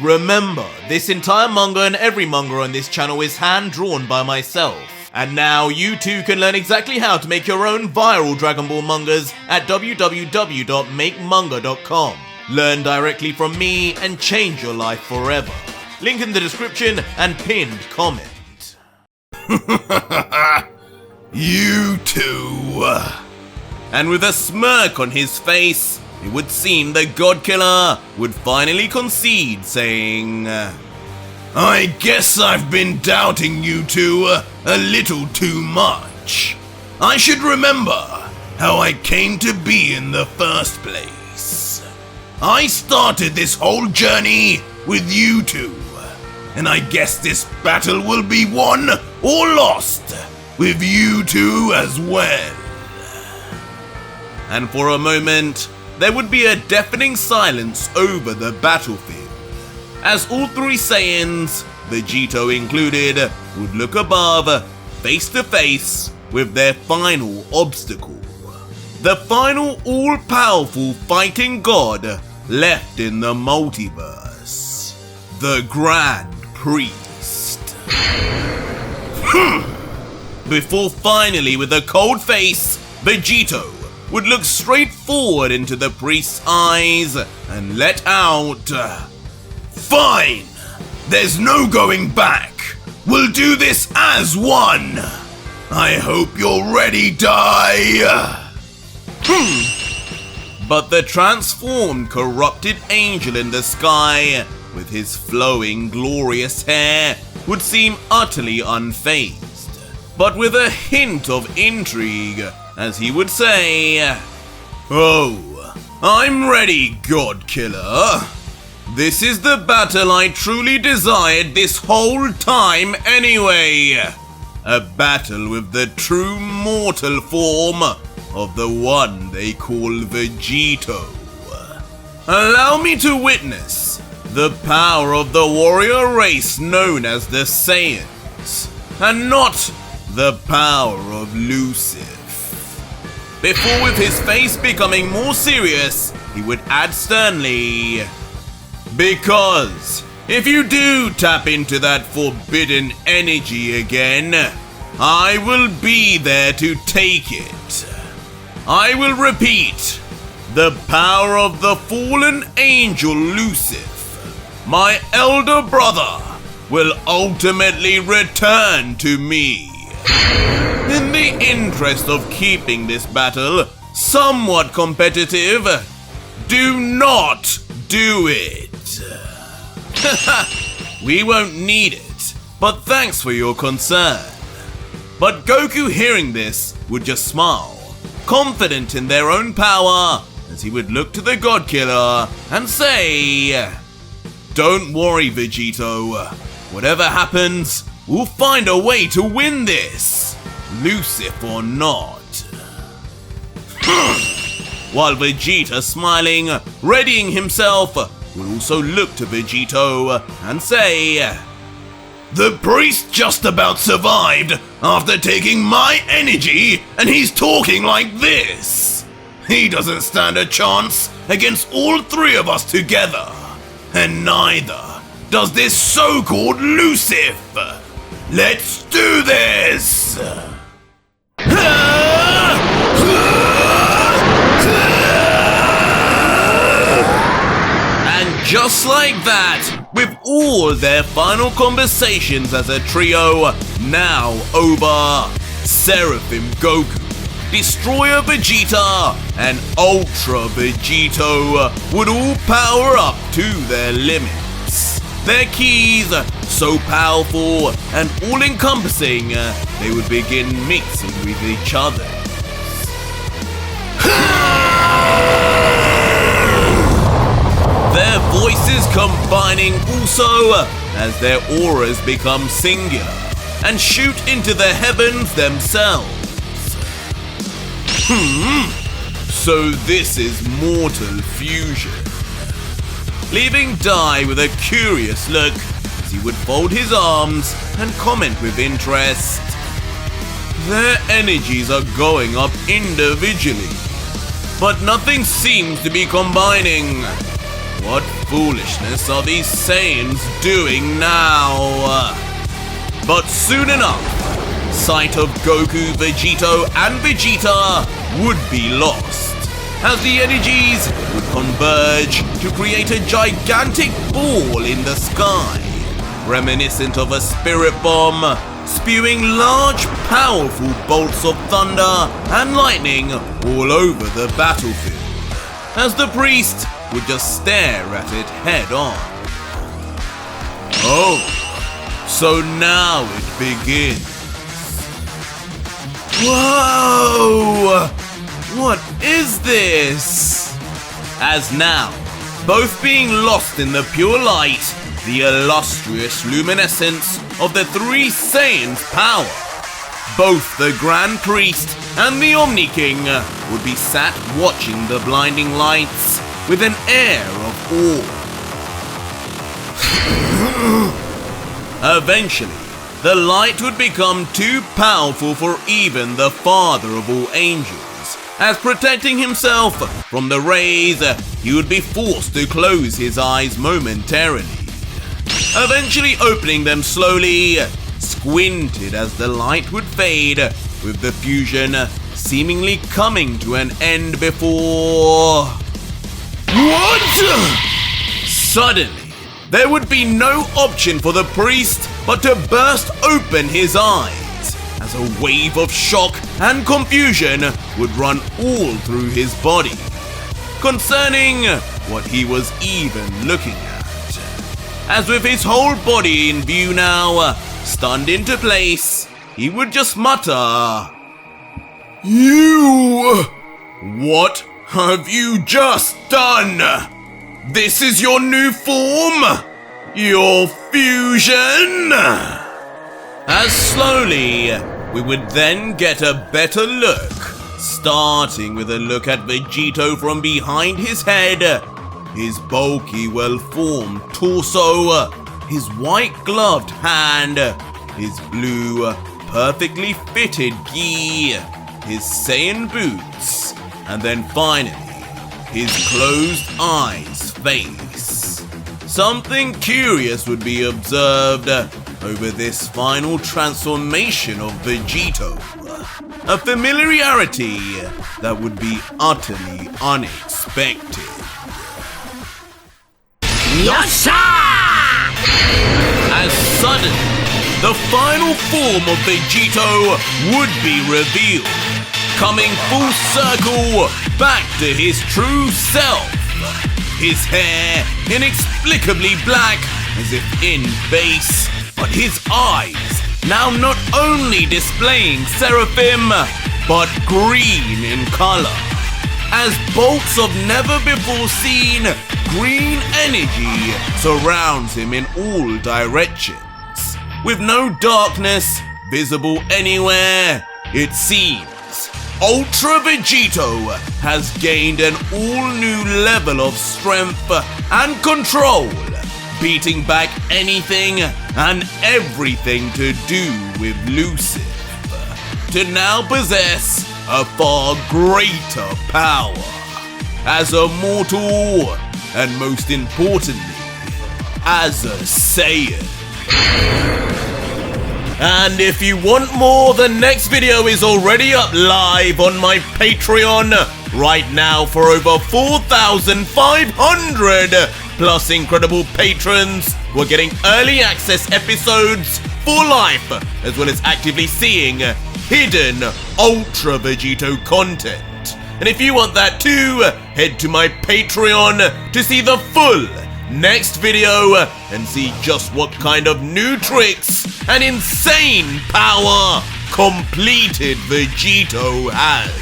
Remember, this entire manga and every manga on this channel is hand-drawn by myself. And now you too can learn exactly how to make your own viral Dragon Ball mangas at www.makemanga.com. Learn directly from me and change your life forever. Link in the description and pinned comment. You too. And with a smirk on his face, it would seem the God Killer would finally concede, saying, I guess I've been doubting you two a little too much. I should remember how I came to be in the first place. I started this whole journey with you two, and I guess this battle will be won or lost with you two as well. And for a moment, there would be a deafening silence over the battlefield, as all three Saiyans, Vegito included, would look above, face to face with their final obstacle. The final all-powerful fighting god left in the multiverse, the Grand Priest. Before finally, with a cold face, Vegito would look straight forward into the priest's eyes and let out, Fine! There's no going back! We'll do this as one! I hope you're ready, Dai! But the transformed, corrupted angel in the sky, with his flowing, glorious hair, would seem utterly unfazed, but with a hint of intrigue, as he would say, Oh, I'm ready, God Killer. This is the battle I truly desired this whole time anyway. A battle with the true mortal form of the one they call Vegito. Allow me to witness the power of the warrior race known as the Saiyans, and not the power of Lucifer. Before, with his face becoming more serious, he would add sternly, because if you do tap into that forbidden energy again, I will be there to take it. I will repeat, the power of the fallen angel Lucifer, my elder brother, will ultimately return to me. In the interest of keeping this battle somewhat competitive, do not do it. We won't need it, but thanks for your concern. But Goku, hearing this, would just smile, confident in their own power, as he would look to the God Killer and say, Don't worry, Vegito. Whatever happens, we'll find a way to win this, Lucifer or not. While Vegeta, smiling, readying himself, would also look to Vegito and say, The priest just about survived after taking my energy, and he's talking like this. He doesn't stand a chance against all three of us together, and neither does this so-called Lucifer. Let's do this! And just like that, with all their final conversations as a trio now over, Seraphim Goku, Destroyer Vegeta, and Ultra Vegito would all power up to their limits. Their keys, so powerful and all-encompassing, they would begin mixing with each other. Their voices combining also, as their auras become singular and shoot into the heavens themselves. So this is mortal fusion. Leaving Dai with a curious look as he would fold his arms and comment with interest. Their energies are going up individually, but nothing seems to be combining. What foolishness are these Saiyans doing now? But soon enough, sight of Goku, Vegito, and Vegeta would be lost, as the energies would converge to create a gigantic ball in the sky, reminiscent of a spirit bomb, spewing large, powerful bolts of thunder and lightning all over the battlefield, as the priest would just stare at it head on. Oh, so now it begins. Whoa! What is this? As now, both being lost in the pure light, the illustrious luminescence of the three Saiyans' power, both the Grand Priest and the Omni King would be sat watching the blinding lights with an air of awe. Eventually, the light would become too powerful for even the Father of all angels, as protecting himself from the rays, he would be forced to close his eyes momentarily, eventually opening them slowly, squinted as the light would fade, with the fusion seemingly coming to an end before... What? Suddenly, there would be no option for the priest but to burst open his eyes, as a wave of shock and confusion would run all through his body, concerning what he was even looking at. As with his whole body in view now, stunned into place, he would just mutter, "You! What have you just done? This is your new form? Your fusion?" As slowly, we would then get a better look, starting with a look at Vegito from behind his head, his bulky, well-formed torso, his white-gloved hand, his blue, perfectly fitted gi, his Saiyan boots, and then finally, his closed eyes face. Something curious would be observed over this final transformation of Vegito. A familiarity that would be utterly unexpected. Yosha! As suddenly, the final form of Vegito would be revealed, coming full circle back to his true self. His hair inexplicably black as if in base, but his eyes now not only displaying seraphim, but green in color, as bolts of never before seen green energy surrounds him in all directions, with no darkness visible anywhere. It seems Ultra Vegito has gained an all-new level of strength and control, beating back anything and everything to do with Lucid, to now possess a far greater power as a mortal, and most importantly, as a Saiyan. And if you want more, the next video is already up live on my Patreon right now for over 4,500 plus incredible patrons who are getting early access episodes for life, as well as actively seeing hidden Ultra Vegito content. And if you want that too, head to my Patreon to see the full next video and see just what kind of new tricks and insane power completed Vegito has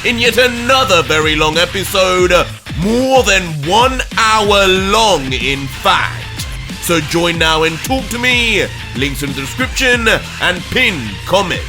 in yet another very long episode, more than 1 hour long in fact. So join now and talk to me, links in the description and pinned comment.